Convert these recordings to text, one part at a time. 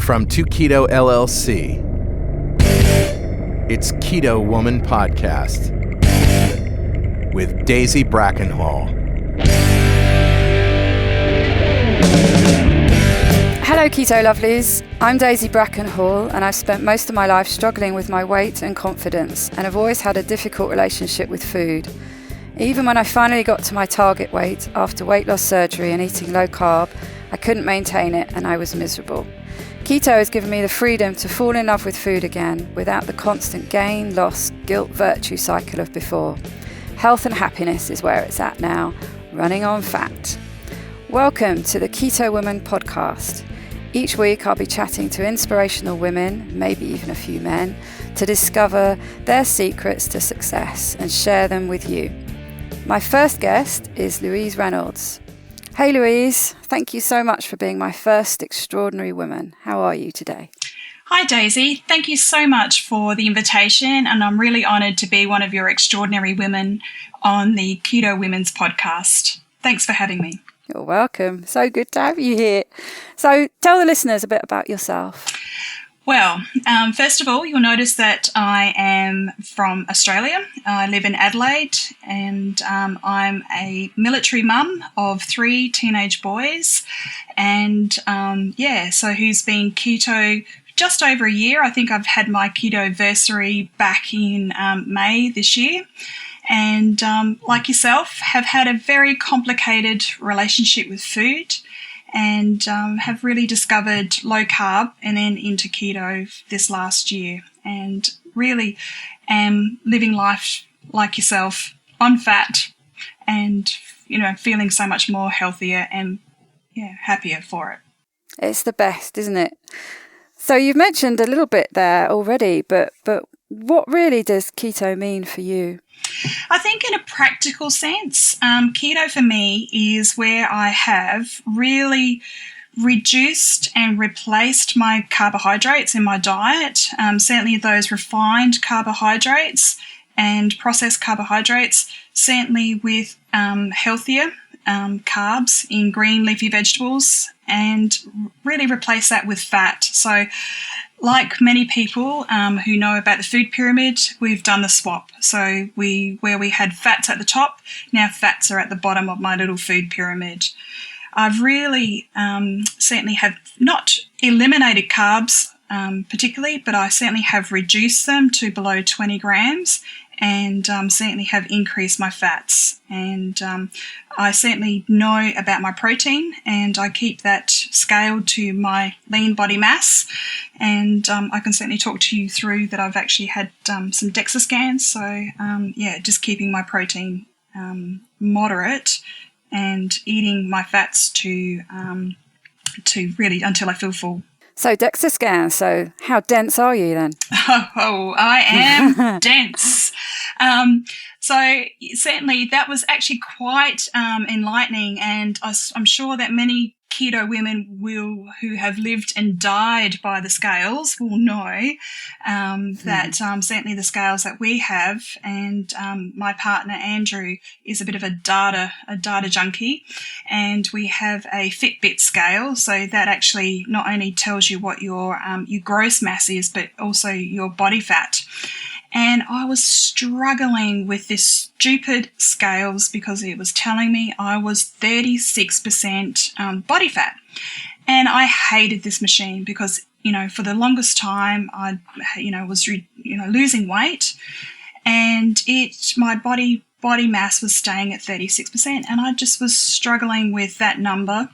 From To Keto LLC, it's Keto Woman Podcast with Daisy Brackenhall. Hello Keto Lovelies, I'm Daisy Brackenhall and I've spent most of my life struggling with my weight and confidence and have always had a difficult relationship with food. Even when I finally got to my target weight after weight loss surgery and eating low carb, I couldn't maintain it and I was miserable. Keto has given me the freedom to fall in love with food again without the constant gain, loss, guilt, virtue cycle of before. Health and happiness is where it's at now, running on fat. Welcome to the Keto Woman Podcast. Each week I'll be chatting to inspirational women, maybe even a few men, to discover their secrets to success and share them with you. My first guest is Louise Reynolds. Hey Louise, thank you so much for being my first extraordinary woman. How are you today? Hi Daisy, thank you so much for the invitation and I'm really honoured to be one of your extraordinary women on the Keto Women's Podcast. Thanks for having me. You're welcome. So good to have you here. So tell the listeners a bit about yourself. Well, first of all, you'll notice that I am from Australia. I live in Adelaide and I'm a military mum of 3 teenage boys and so who's been keto just over a year. I think I've had my keto-versary back in May this year. And like yourself, have had a very complicated relationship with food and have really discovered low carb and then into keto this last year and really am living life like yourself on fat and, feeling so much more healthier and happier for it. It's the best, isn't it? So you've mentioned a little bit there already, but what really does keto mean for you? I think in a practical sense, keto for me is where I have really reduced and replaced my carbohydrates in my diet, certainly those refined carbohydrates and processed carbohydrates, certainly with healthier carbs in green leafy vegetables and really replace that with fat. So like many people who know about the food pyramid, we've done the swap. So where we had fats at the top, now fats are at the bottom of my little food pyramid. I've really certainly have not eliminated carbs particularly, but I certainly have reduced them to below 20 grams and certainly have increased my fats. And I certainly know about my protein and I keep that scaled to my lean body mass. And I can certainly talk to you through that I've actually had some DEXA scans. So just keeping my protein moderate and eating my fats to really until I feel full. So DEXA scans, so how dense are you then? Oh, I am dense. So certainly that was actually quite enlightening, and I'm sure that many keto women who have lived and died by the scales will know that certainly the scales that we have, and my partner Andrew is a bit of a data junkie, and we have a Fitbit scale, so that actually not only tells you what your gross mass is, but also your body fat. And I was struggling with this stupid scales because it was telling me I was 36% body fat. And I hated this machine because, for the longest time I, was, losing weight and my body mass was staying at 36%. And I just was struggling with that number.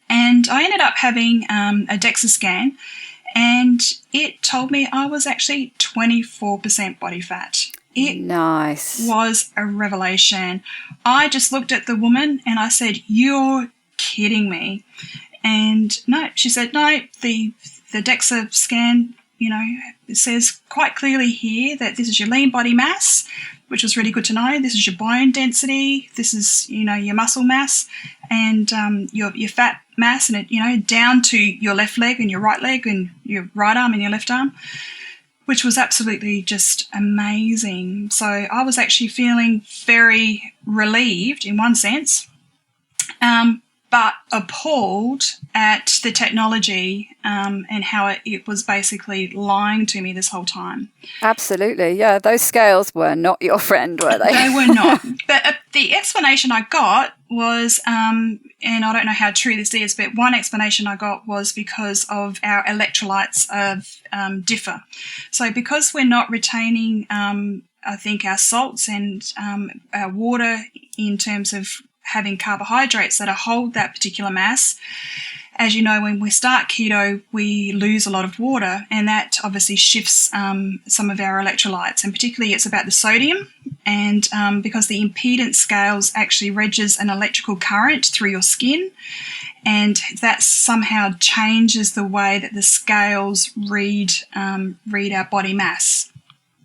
And I ended up having a DEXA scan. And it told me I was actually 24% body fat. It was a revelation. I just looked at the woman and I said, "You're kidding me." And no, she said, "No, the DEXA scan, it says quite clearly here that this is your lean body mass," which was really good to know. This is your bone density. This is, your muscle mass and your fat mass, and it, down to your left leg and your right leg and your right arm and your left arm, which was absolutely just amazing. So I was actually feeling very relieved in one sense. but appalled at the technology and how it was basically lying to me this whole time. Absolutely. Yeah, those scales were not your friend, were they? They were not. But the explanation I got was, and I don't know how true this is, but one explanation I got was because of our electrolytes differ. So because we're not retaining, I think, our salts and our water in terms of having carbohydrates that hold that particular mass. As you know, when we start keto, we lose a lot of water, and that obviously shifts some of our electrolytes, and particularly it's about the sodium. And because the impedance scales actually registers an electrical current through your skin, and that somehow changes the way that the scales read our body mass.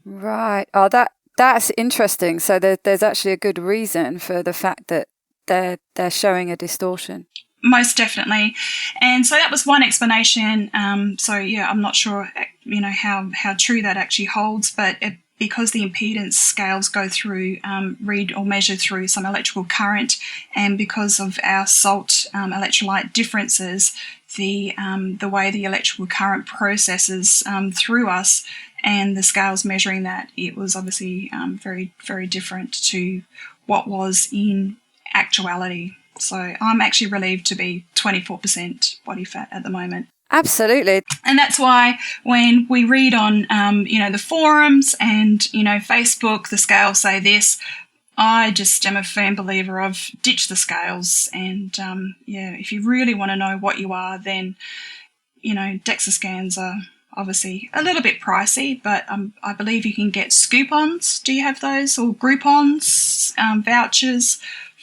Right. Oh, that's interesting. So there's actually a good reason for the fact that they're showing a distortion. Most definitely. And so that was one explanation. So yeah, I'm not sure, how true that actually holds, but because the impedance scales go through, read or measure through some electrical current, and because of our salt electrolyte differences, the way the electrical current processes through us, and the scales measuring that, it was obviously very, very different to what was in actuality. So I'm actually relieved to be 24% body fat at the moment. Absolutely. And that's why when we read on, the forums and, Facebook, the scales say this, I just am a firm believer of ditch the scales. And, if you really want to know what you are, then, DEXA scans are obviously a little bit pricey, but I believe you can get scoop-ons. Do you have those? Or Groupons, vouchers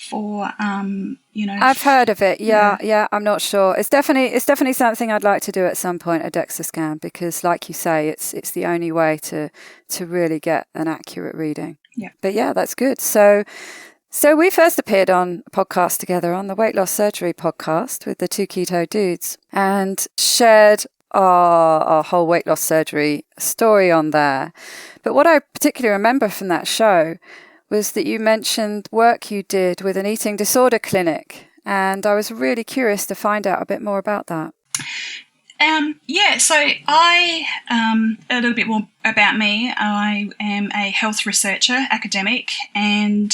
for, I've heard of it. Yeah. I'm not sure. It's definitely something I'd like to do at some point, a DEXA scan, because like you say, it's the only way to really get an accurate reading. Yeah. But yeah, that's good. So we first appeared on a podcast together, on the Weight Loss Surgery podcast with the two keto dudes, and shared our whole weight loss surgery story on there. But what I particularly remember from that show was that you mentioned work you did with an eating disorder clinic, and I was really curious to find out a bit more about that. So I, a little bit more about me. I am a health researcher, academic, and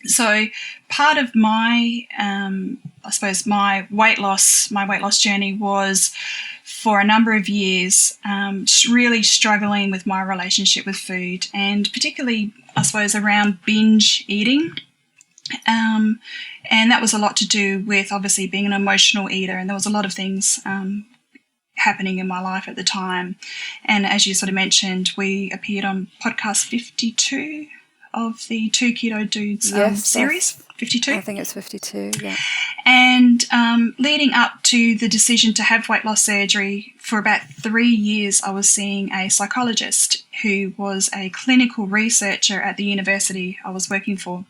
so part of my, my weight loss journey was, for a number of years, really struggling with my relationship with food, and particularly, I suppose, around binge eating. And that was a lot to do with obviously being an emotional eater, and there was a lot of things happening in my life at the time. And as you sort of mentioned, we appeared on podcast 52 of the Two Keto Dudes series. 52? I think it's 52, yeah. And leading up to the decision to have weight loss surgery, for about 3 years, I was seeing a psychologist who was a clinical researcher at the university I was working for.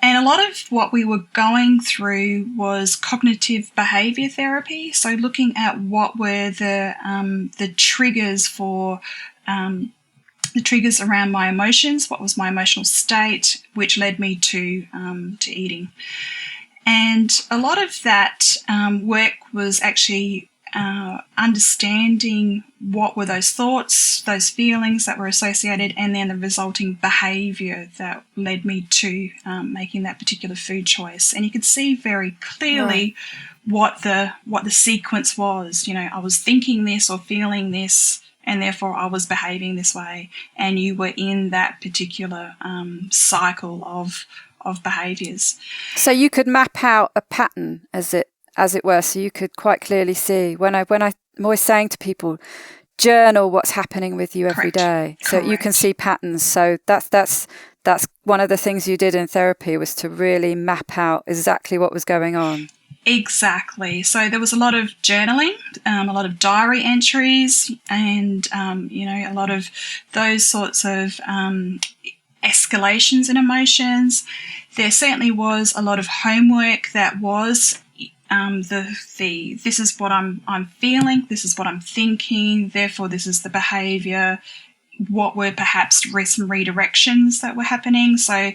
And a lot of what we were going through was cognitive behaviour therapy, so looking at what were the triggers for the triggers around my emotions, what was my emotional state, which led me to eating. And a lot of that work was actually understanding what were those thoughts, those feelings that were associated, and then the resulting behaviour that led me to making that particular food choice. And you could see very clearly what the sequence was. I was thinking this or feeling this, and therefore I was behaving this way, and you were in that particular cycle of behaviours. So you could map out a pattern, as it were, so you could quite clearly see. When I'm always saying to people, journal what's happening with you every day, so you can see patterns. So that's one of the things you did in therapy, was to really map out exactly what was going on. Exactly. So there was a lot of journaling, a lot of diary entries, and, a lot of those sorts of escalations in emotions. There certainly was a lot of homework that was this is what I'm feeling, this is what I'm thinking, therefore this is the behaviour. What were perhaps some redirections that were happening? So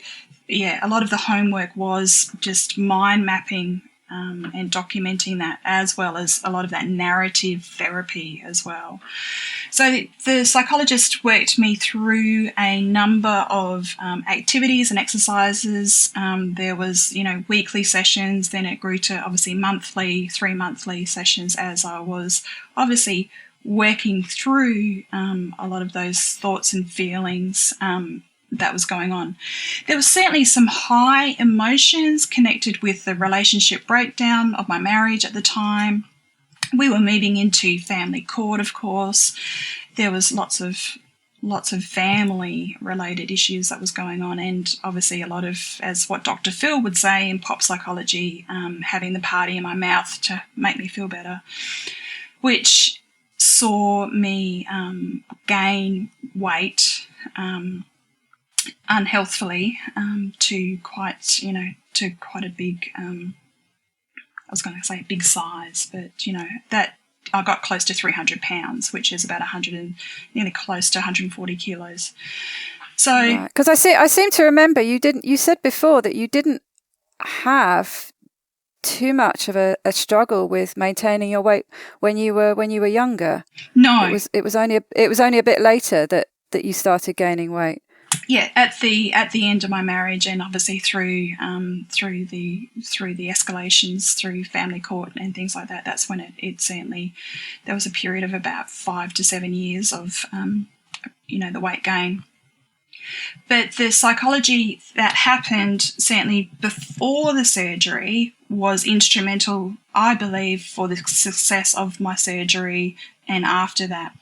a lot of the homework was just mind mapping and documenting that, as well as a lot of that narrative therapy as well. So the psychologist worked me through a number of activities and exercises. There was, weekly sessions, then it grew to obviously monthly, 3 monthly sessions as I was obviously working through a lot of those thoughts and feelings that was going on. There was certainly some high emotions connected with the relationship breakdown of my marriage at the time. We were moving into family court, of course. There was lots of family related issues that was going on, and obviously a lot of, as what Dr. Phil would say in pop psychology, having the party in my mouth to make me feel better, which saw me gain weight unhealthfully to quite a big, I was going to say a big size, but that I got close to 300 pounds, which is about 100 and nearly close to 140 kilos. So, because I seem to remember you said before that you didn't have too much of a struggle with maintaining your weight when you were younger. No, it was only a bit later that you started gaining weight. Yeah, at the end of my marriage, and obviously through the escalations through family court and things like that. That's when it certainly, there was a period of about 5 to 7 years of the weight gain. But the psychology that happened certainly before the surgery was instrumental, I believe, for the success of my surgery and after that.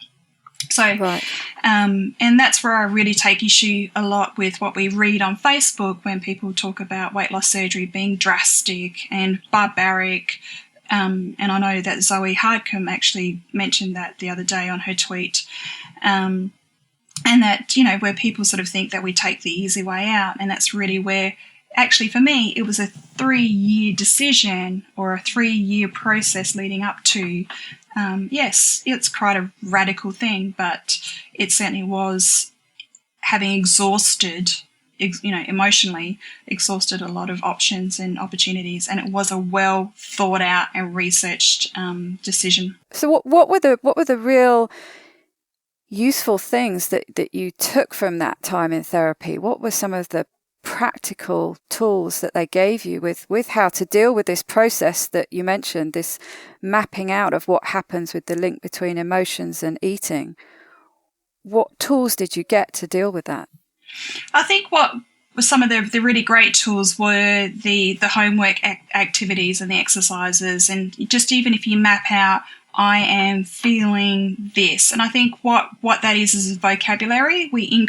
So, right. And that's where I really take issue a lot with what we read on Facebook when people talk about weight loss surgery being drastic and barbaric. And I know that Zoe Hardcombe actually mentioned that the other day on her tweet. And that, where people sort of think that we take the easy way out. And that's really where, actually for me, it was a 3-year decision or a 3-year process leading up to. Yes, it's quite a radical thing, but it certainly was having exhausted, emotionally exhausted a lot of options and opportunities, and it was a well thought out and researched decision. So what were the real useful things that you took from that time in therapy? What were some of the practical tools that they gave you with how to deal with this process that you mentioned, this mapping out of what happens with the link between emotions and eating? What tools did you get to deal with that? I think what was some of the really great tools were the homework activities and the exercises, and just even if you map out, I am feeling this. And I think what that is a vocabulary. We need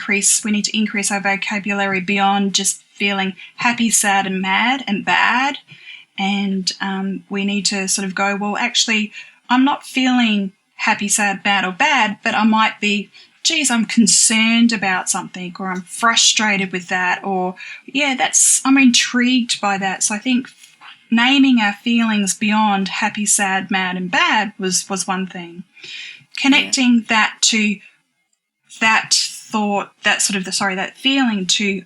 to increase our vocabulary beyond just feeling happy, sad and mad and bad. And we need to sort of go, well, actually, I'm not feeling happy, sad, bad or bad, but I might be, geez, I'm concerned about something, or I'm frustrated with that, or I'm intrigued by that. So I think naming our feelings beyond happy, sad, mad and bad was one thing. Connecting that to that thought, that feeling to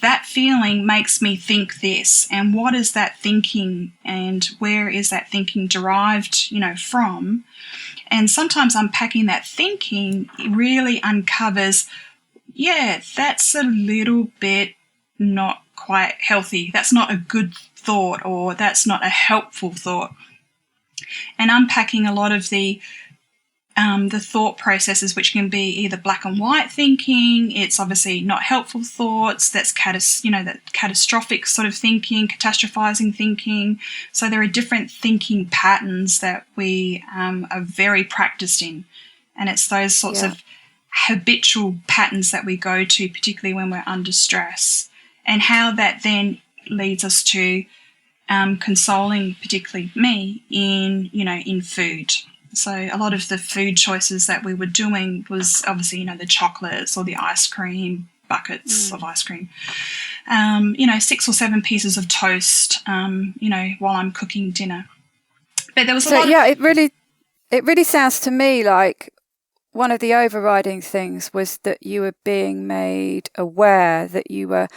that feeling makes me think this, and what is that thinking and where is that thinking derived, from? And sometimes unpacking that thinking really uncovers, that's a little bit not quite healthy. That's not a good thought, or that's not a helpful thought. And unpacking a lot of the thought processes, which can be either black and white thinking, it's obviously not helpful thoughts, that's that catastrophic sort of thinking, catastrophizing thinking. So there are different thinking patterns that we are very practiced in, and it's those sorts of habitual patterns that we go to, particularly when we're under stress, and how that then leads us to consoling, particularly me, in food. So a lot of the food choices that we were doing was obviously, the chocolates or the ice cream, buckets of ice cream, 6 or 7 pieces of toast, while I'm cooking dinner. But there was a lot of... it really sounds to me like one of the overriding things was that you were being made aware that you were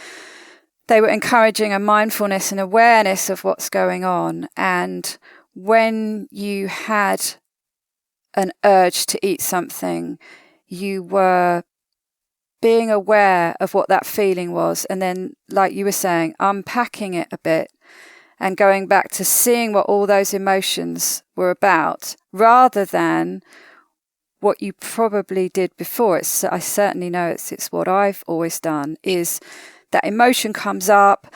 they were encouraging a mindfulness and awareness of what's going on. And when you had an urge to eat something, you were being aware of what that feeling was. And then, like you were saying, unpacking it a bit and going back to seeing what all those emotions were about, rather than what you probably did before. I certainly know it's what I've always done, is that emotion comes up.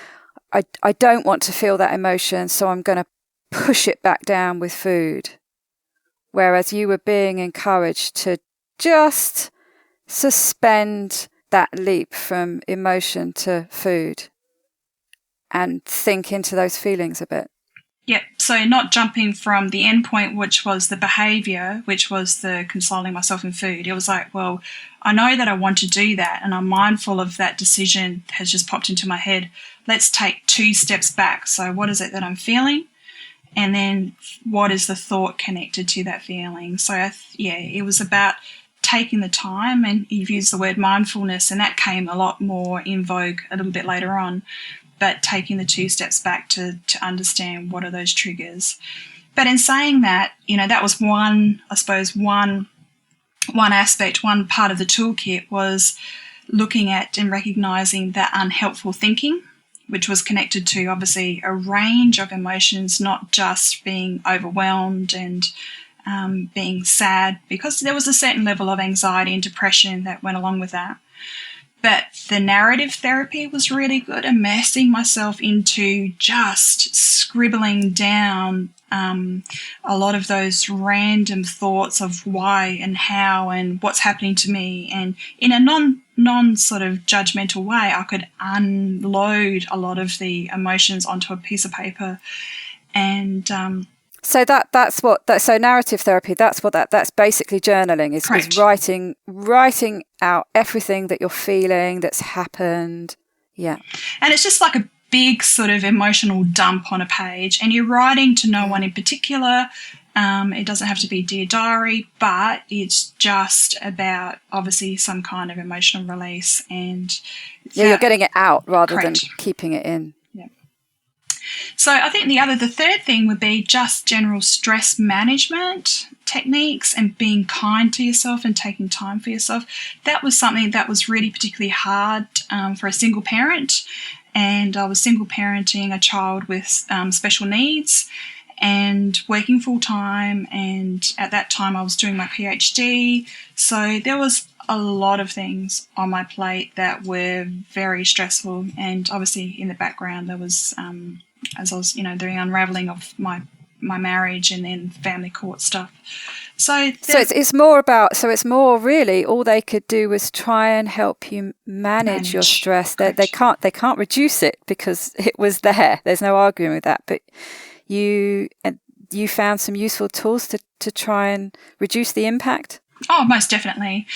I don't want to feel that emotion, so I'm going to push it back down with food. Whereas you were being encouraged to just suspend that leap from emotion to food and think into those feelings a bit. Yep. So not jumping from the end point, which was the behaviour, which was the consoling myself in food. It was like, well, I know that I want to do that and I'm mindful of that decision has just popped into my head. Let's take 2 steps back. So what is it that I'm feeling? And then what is the thought connected to that feeling? So, it was about taking the time, and you've used the word mindfulness, and that came a lot more in vogue a little bit later on. But taking the 2 steps back to understand what are those triggers. But in saying that, that was one aspect, one part of the toolkit was looking at and recognising that unhelpful thinking, which was connected to obviously a range of emotions, not just being overwhelmed and being sad, because there was a certain level of anxiety and depression that went along with that. But the narrative therapy was really good, immersing myself into just scribbling down a lot of those random thoughts of why and how and what's happening to me. And in a non sort of judgmental way, I could unload a lot of the emotions onto a piece of paper. And so so narrative therapy, that's basically journaling, is writing out everything that you're feeling that's happened. Yeah. And it's just like a big sort of emotional dump on a page, and you're writing to no one in particular. It doesn't have to be Dear Diary, but it's just about obviously some kind of emotional release. And you're getting it out rather than keeping it in. So I think the third thing would be just general stress management techniques and being kind to yourself and taking time for yourself. That was something that was really particularly hard for a single parent. And I was single parenting a child with special needs and working full time. And at that time I was doing my PhD. So there was a lot of things on my plate that were very stressful. And obviously in the background there was... as I was, the unravelling of my marriage and then family court stuff. So it's more really all they could do was try and help you manage your stress. They can't reduce it because it was there. There's no arguing with that. But you found some useful tools to try and reduce the impact? Oh, most definitely.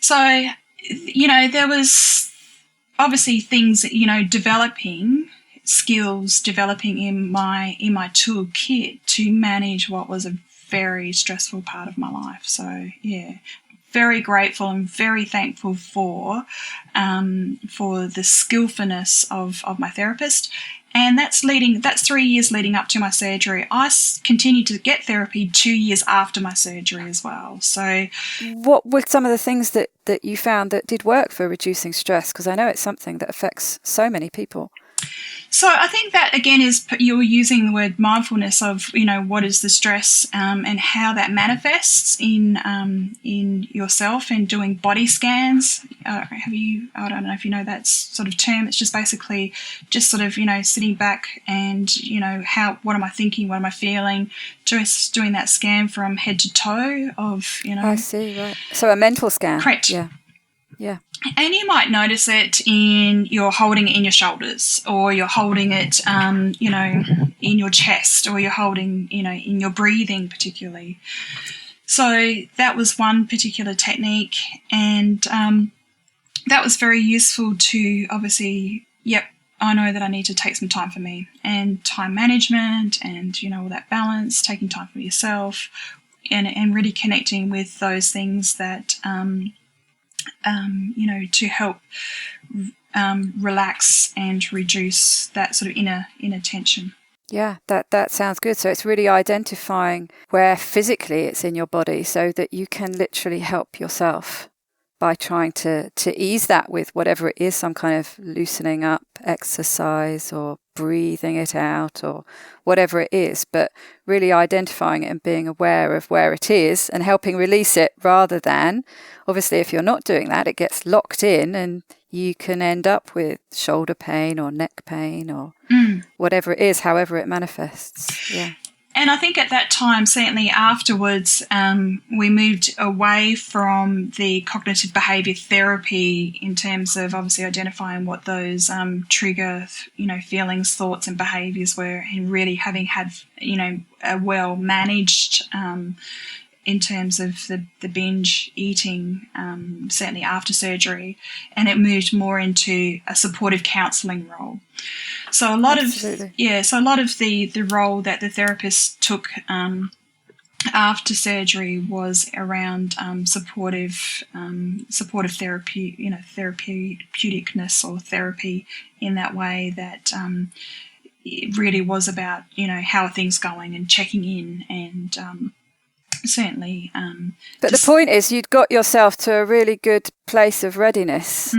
So, there was obviously things, skills developing in my toolkit to manage what was a very stressful part of my life. So very grateful and very thankful for the skillfulness of my therapist. And that's 3 years leading up to my surgery. I continued to get therapy 2 years after my surgery as well. So what were some of the things that you found that did work for reducing stress? Because I know it's something that affects so many people. So I think that, again, is you're using the word mindfulness of, what is the stress and how that manifests in yourself, and doing body scans. I don't know if you know that sort of term. It's just basically just sort of, sitting back and, what am I thinking? What am I feeling? Just doing that scan from head to toe of, I see, right. So a mental scan. Correct. Yeah. And you might notice it you're holding it in your shoulders, or you're holding it, in your chest, or you're holding, in your breathing particularly. So that was one particular technique, and that was very useful to obviously, I know that I need to take some time for me, and time management and, all that balance, taking time for yourself and really connecting with those things that, to help relax and reduce that sort of inner tension. Yeah, that sounds good. So it's really identifying where physically it's in your body so that you can literally help yourself by trying to ease that with whatever it is, some kind of loosening up exercise or breathing it out or whatever it is, but really identifying it and being aware of where it is and helping release it, rather than, obviously, if you're not doing that, it gets locked in and you can end up with shoulder pain or neck pain or whatever it is, however it manifests. Yeah. And I think at that time, certainly afterwards, we moved away from the cognitive behaviour therapy in terms of obviously identifying what those trigger, feelings, thoughts and behaviours were, and really having had, a well managed in terms of the binge eating, certainly after surgery, and it moved more into a supportive counselling role. So a lot of the role that the therapist took after surgery was around supportive therapy, therapeuticness or therapy, in that way that it really was about, how are things going and checking in, and certainly. But the point is, you'd got yourself to a really good place of readiness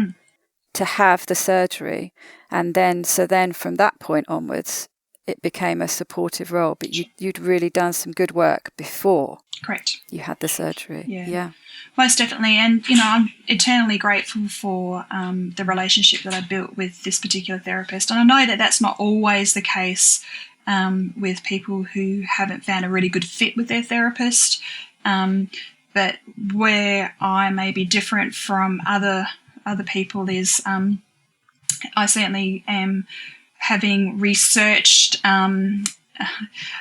to have the surgery, and then from that point onwards, it became a supportive role. But you'd really done some good work before. Correct. You had the surgery. Yeah. Most definitely. And, I'm eternally grateful for the relationship that I built with this particular therapist. And I know that that's not always the case with people who haven't found a really good fit with their therapist. But where I may be different from other people is I certainly am having researched,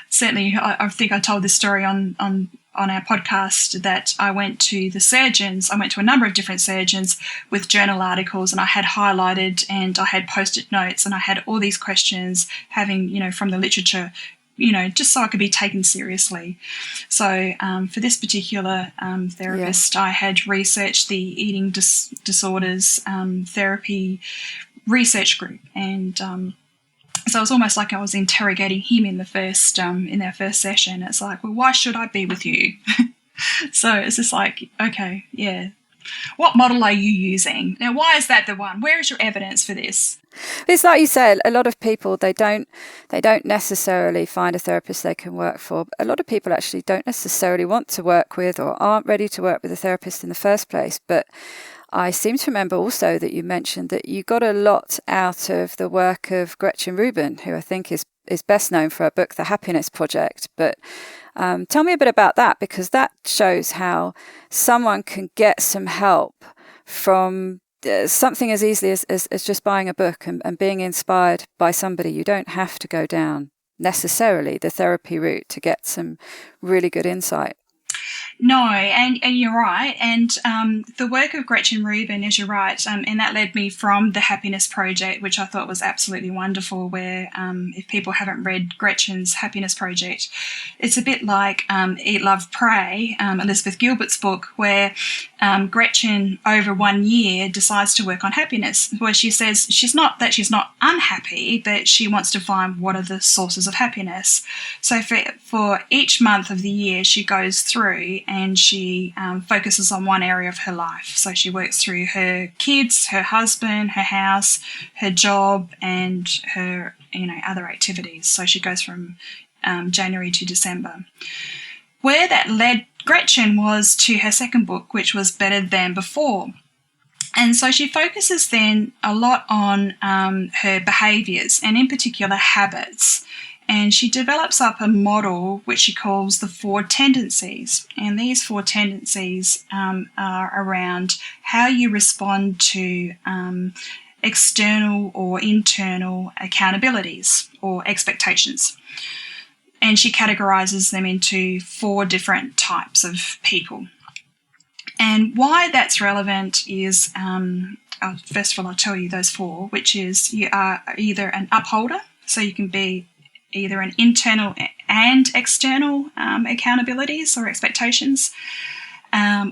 certainly I think I told this story on our podcast, that I went to a number of different surgeons with journal articles, and I had highlighted and I had post-it notes and I had all these questions having, from the literature, just so I could be taken seriously. So for this particular therapist, I had researched the eating disorders therapy research group, and so it was almost like I was interrogating him in their first session. It's like, well, why should I be with you? So it's just like, okay, yeah. What model are you using? Now, why is that the one? Where is your evidence for this? It's like you say, a lot of people, they don't necessarily find a therapist they can work for. A lot of people actually don't necessarily want to work with or aren't ready to work with a therapist in the first place. But I seem to remember also that you mentioned that you got a lot out of the work of Gretchen Rubin, who I think is best known for her book, The Happiness Project. But tell me a bit about that, because that shows how someone can get some help from something as easily as just buying a book and being inspired by somebody. You don't have to go down necessarily the therapy route to get some really good insight. No, and you're right. And the work of Gretchen Rubin, as you're right, and that led me from the Happiness Project, which I thought was absolutely wonderful, where if people haven't read Gretchen's Happiness Project, it's a bit like Eat, Love, Pray, Elizabeth Gilbert's book, where Gretchen, over 1 year, decides to work on happiness, where she says she's not unhappy, but she wants to find what are the sources of happiness. So for each month of the year, she goes through and she focuses on one area of her life. So she works through her kids, her husband, her house, her job, and her other activities. So she goes from January to December. Where that led Gretchen was to her second book, which was Better Than Before. And so she focuses then a lot on her behaviours, and in particular habits. And she develops up a model which she calls the 4 tendencies. And these 4 tendencies are around how you respond to external or internal accountabilities or expectations. And she categorises them into 4 different types of people. And why that's relevant is, first of all, I'll tell you those 4, which is you are either an upholder, so you can be either an internal and external accountabilities or expectations,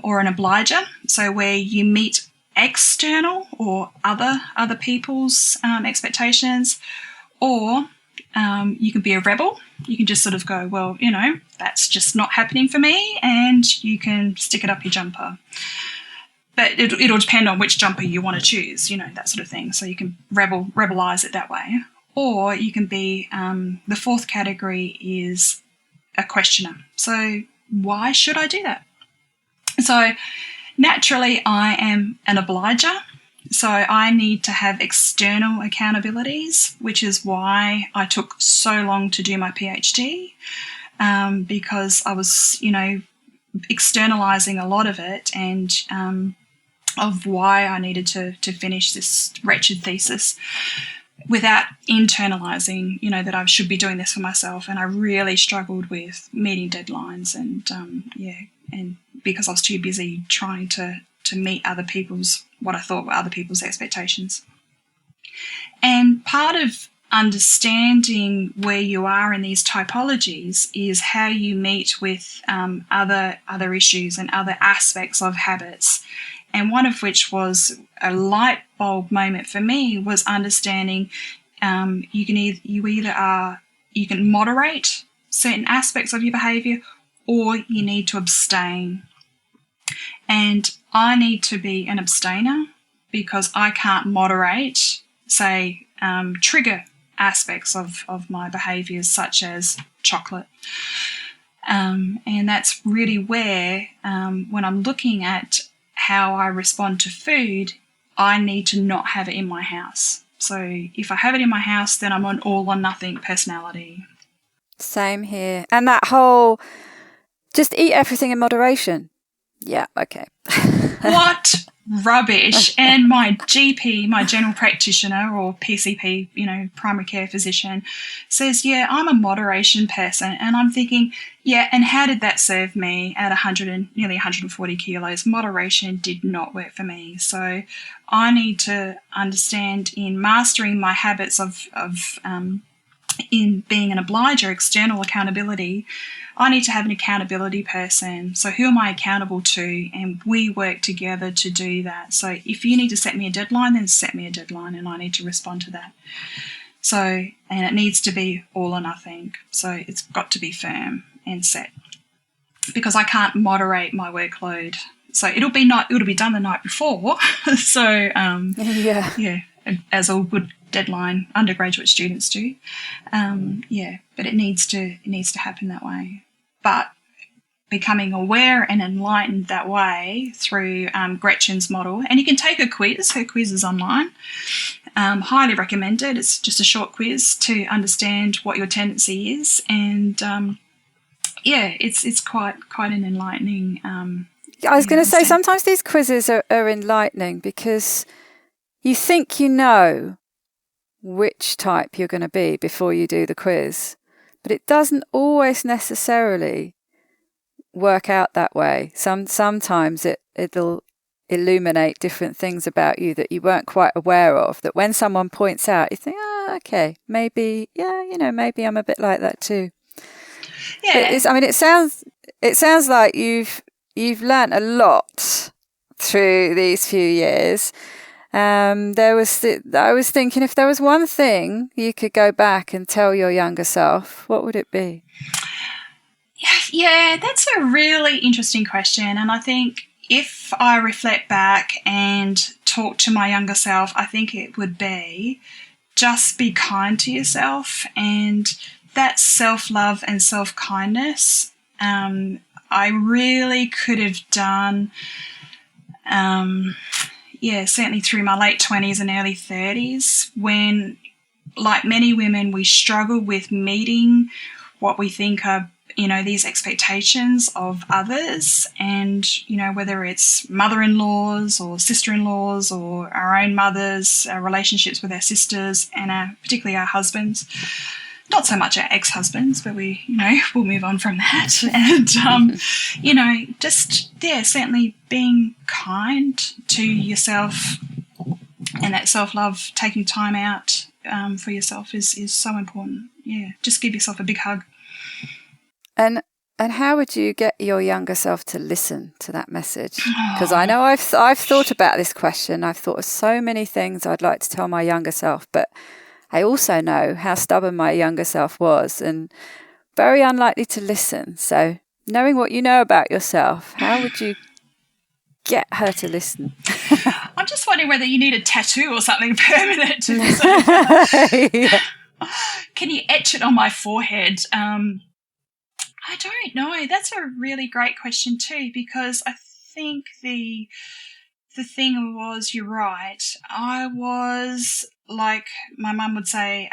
or an obliger, so where you meet external or other people's expectations, or you can be a rebel. You can just sort of go, well, that's just not happening for me, and you can stick it up your jumper. But it'll depend on which jumper you want to choose, that sort of thing. So you can rebelize it that way. Or you can be, the fourth category is a questioner. So why should I do that? So naturally, I am an obliger. So I need to have external accountabilities, which is why I took so long to do my PhD, because I was, externalizing a lot of it, and of why I needed to finish this wretched thesis without internalizing, that I should be doing this for myself. And I really struggled with meeting deadlines, and because I was too busy trying to meet what I thought were other people's expectations. And part of understanding where you are in these typologies is how you meet with other issues and other aspects of habits. And one of which was a light bulb moment for me was understanding you can moderate certain aspects of your behaviour, or you need to abstain. And I need to be an abstainer because I can't moderate, say, trigger aspects of my behaviours, such as chocolate. And that's really where, when I'm looking at how I respond to food, I need to not have it in my house. So if I have it in my house, then I'm an all or nothing personality. Same here. And that whole just eat everything in moderation. Yeah, okay. What rubbish. And my GP, my general practitioner, or PCP, primary care physician, says, yeah, I'm a moderation person. And I'm thinking, yeah, and how did that serve me at nearly 140 kilos? Moderation did not work for me. So I need to understand, in mastering my habits in being an obliger, external accountability, I need to have an accountability person. So who am I accountable to? And we work together to do that. So if you need to set me a deadline, then set me a deadline, and I need to respond to that. So, and it needs to be all or nothing. So it's got to be firm and set, because I can't moderate my workload. So it'll be done the night before. So yeah, as all good deadline undergraduate students do. But it needs to happen that way. But becoming aware and enlightened that way through Gretchen's model, and you can take a quiz. Her quiz is online. Highly recommended. It's just a short quiz to understand what your tendency is, and it's quite an enlightening. I was going to say, sometimes these quizzes are enlightening because you think you know which type you're going to be before you do the quiz, but it doesn't always necessarily work out that way. Sometimes it'll illuminate different things about you that you weren't quite aware of, that when someone points out, you think, okay, maybe, maybe I'm a bit like that too. Yeah. It sounds like you've learnt a lot through these few years. I was thinking, if there was one thing you could go back and tell your younger self, what would it be? Yeah, that's a really interesting question. And I think if I reflect back and talk to my younger self, I think it would be just be kind to yourself. And that self-love and self-kindness, I really could have done, certainly through my late 20s and early 30s, when, like many women, we struggle with meeting what we think are, these expectations of others, and, whether it's mother-in-laws or sister-in-laws or our own mothers, our relationships with our sisters, and particularly our husbands. Not so much our ex-husbands, but we'll move on from that. And, certainly being kind to yourself, and that self-love, taking time out for yourself is so important. Yeah, just give yourself a big hug. And And how would you get your younger self to listen to that message? Because I know I've thought about this question. I've thought of so many things I'd like to tell my younger self, but I also know how stubborn my younger self was and very unlikely to listen. So knowing what you know about yourself, how would you get her to listen? I'm just wondering whether you need a tattoo or something permanent to listen. Yeah. Can you etch it on my forehead? I don't know. That's a really great question too, because I think the thing was, you're right. I was, like my mum would say,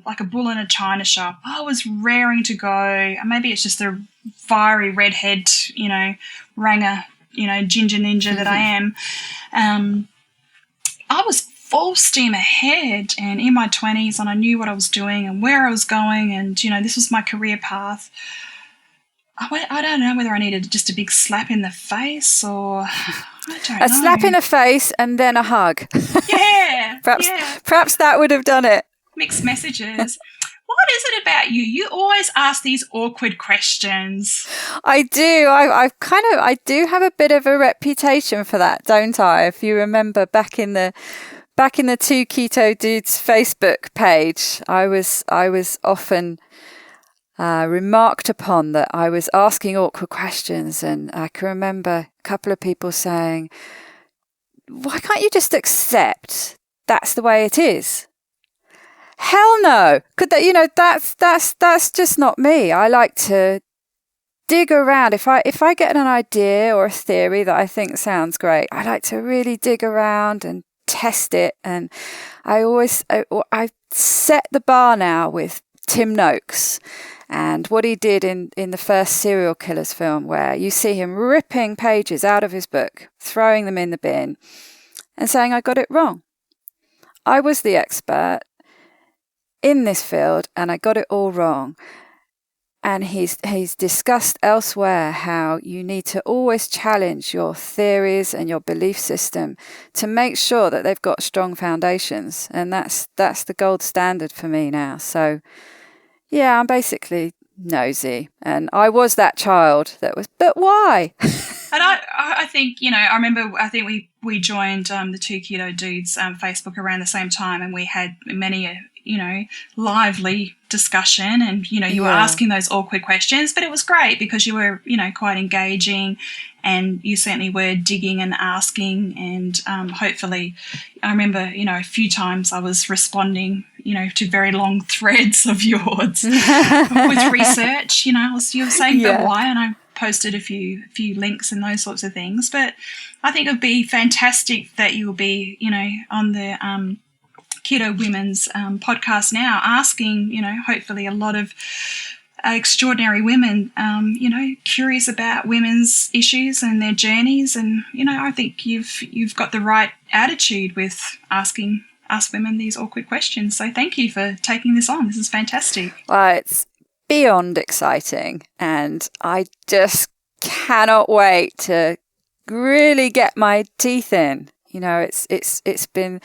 like a bull in a china shop. I was raring to go. Maybe it's just the fiery redhead, ranger, ginger ninja that I am. I was full steam ahead and in my 20s, and I knew what I was doing and where I was going, and this was my career path. I don't know whether I needed just a big slap in the face or I don't know. A slap in the face and then a hug. Yeah. Perhaps that would have done it. Mixed messages. What is it about you? You always ask these awkward questions. I do. I do have a bit of a reputation for that, don't I? If you remember back in the Two Keto Dudes Facebook page, I was often remarked upon that I was asking awkward questions, and I can remember a couple of people saying, "Why can't you just accept that's the way it is?" Hell no! Could that? That's just not me. I like to dig around. If I get an idea or a theory that I think sounds great, I like to really dig around and test it. And I set the bar now with Tim Noakes and what he did in the first serial killers film, where you see him ripping pages out of his book, throwing them in the bin and saying, I got it wrong. I was the expert in this field and I got it all wrong. And he's discussed elsewhere how you need to always challenge your theories and your belief system to make sure that they've got strong foundations. And that's the gold standard for me now. So yeah, I'm basically nosy. And I was that child that was, but why? And I think, I remember, I think we joined the Two Keto Dudes Facebook around the same time, and we had many lively discussion, and you were asking those awkward questions, but it was great because you were quite engaging, and you certainly were digging and asking, and hopefully I remember a few times I was responding to very long threads of yours with research. You were saying but why, and I posted a few links and those sorts of things. But I think it would be fantastic that you will be on the Keto Women's podcast now, asking, hopefully a lot of extraordinary women, curious about women's issues and their journeys. And, I think you've got the right attitude with asking us women these awkward questions. So thank you for taking this on. This is fantastic. Well, it's beyond exciting, and I just cannot wait to really get my teeth in. It's been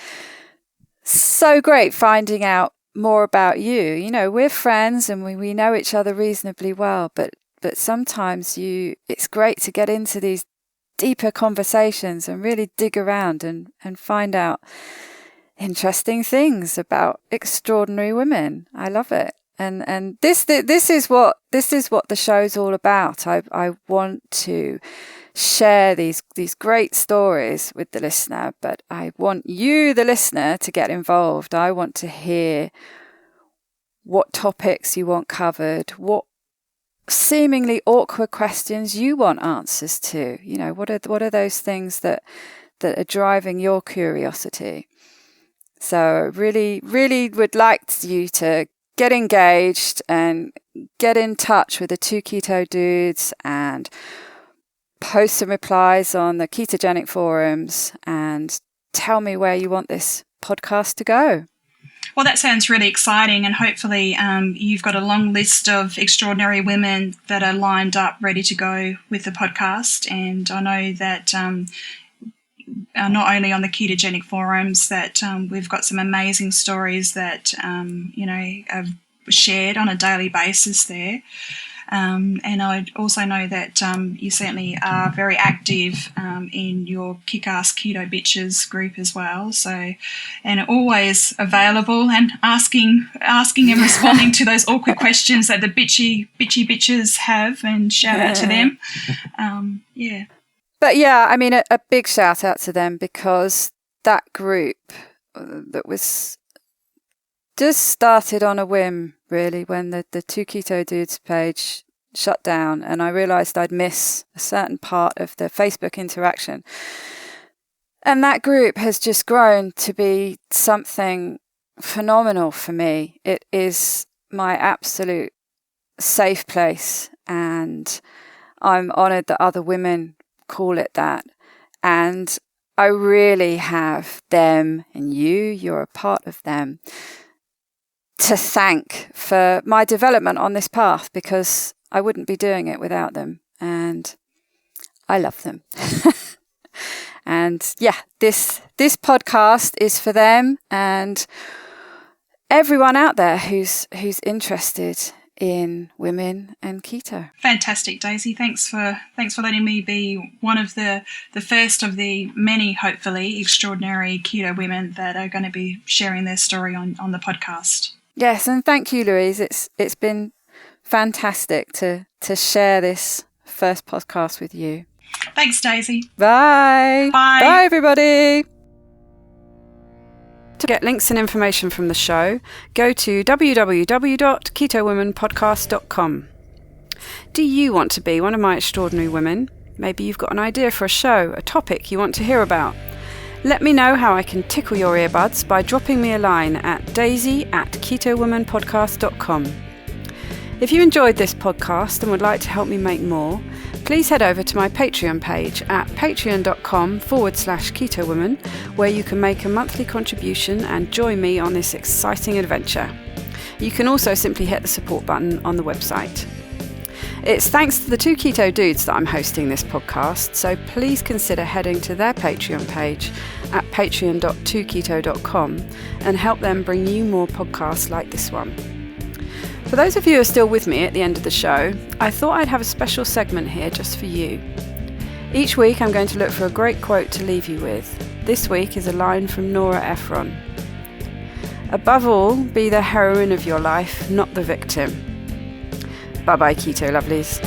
so great finding out more about you. We're friends and we know each other reasonably well, but sometimes it's great to get into these deeper conversations and really dig around and find out interesting things about extraordinary women. I love it. And this is what the show's all about. I want to share these great stories with the listener, but I want you, the listener, to get involved. I want to hear what topics you want covered, what seemingly awkward questions you want answers to. What are those things that are driving your curiosity? So really, really would like you to get engaged and get in touch with the Two Keto Dudes and post some replies on the ketogenic forums and tell me where you want this podcast to go. Well, that sounds really exciting, and hopefully you've got a long list of extraordinary women that are lined up ready to go with the podcast. And I know that not only on the ketogenic forums that we've got some amazing stories that are shared on a daily basis there. And I also know that you certainly are very active in your Kick-Ass Keto Bitches group as well. So, and always available and asking and responding to those awkward questions that the bitchy bitches have, and shout out to them. Yeah. But yeah, I mean, a big shout out to them, because that group that was just started on a whim, really, when the Two Keto Dudes page shut down, and I realised I'd miss a certain part of the Facebook interaction. And that group has just grown to be something phenomenal for me. It is my absolute safe place, and I'm honoured that other women call it that. And I really have them, and you're a part of them, to thank for my development on this path, because I wouldn't be doing it without them, and I love them. And yeah, this podcast is for them and everyone out there who's interested in women and keto. Fantastic, Daisy. Thanks for letting me be one of the first of the many, hopefully, extraordinary keto women that are going to be sharing their story on the podcast. Yes, and thank you, Louise. It's been fantastic to share this first podcast with you. Thanks, Daisy. Bye. Bye. Bye, everybody. To get links and information from the show, go to www.ketowomenpodcast.com. Do you want to be one of my extraordinary women? Maybe you've got an idea for a show, a topic you want to hear about. Let me know how I can tickle your earbuds by dropping me a line at daisy@ketowomenpodcast.com. If you enjoyed this podcast and would like to help me make more, please head over to my Patreon page at patreon.com/ketowomen, where you can make a monthly contribution and join me on this exciting adventure. You can also simply hit the support button on the website. It's thanks to the Two Keto Dudes that I'm hosting this podcast, so please consider heading to their Patreon page at patreon.2keto.com and help them bring you more podcasts like this one. For those of you who are still with me at the end of the show, I thought I'd have a special segment here just for you. Each week I'm going to look for a great quote to leave you with. This week is a line from Nora Ephron. Above all, be the heroine of your life, not the victim. Bye-bye, Keto Lovelies.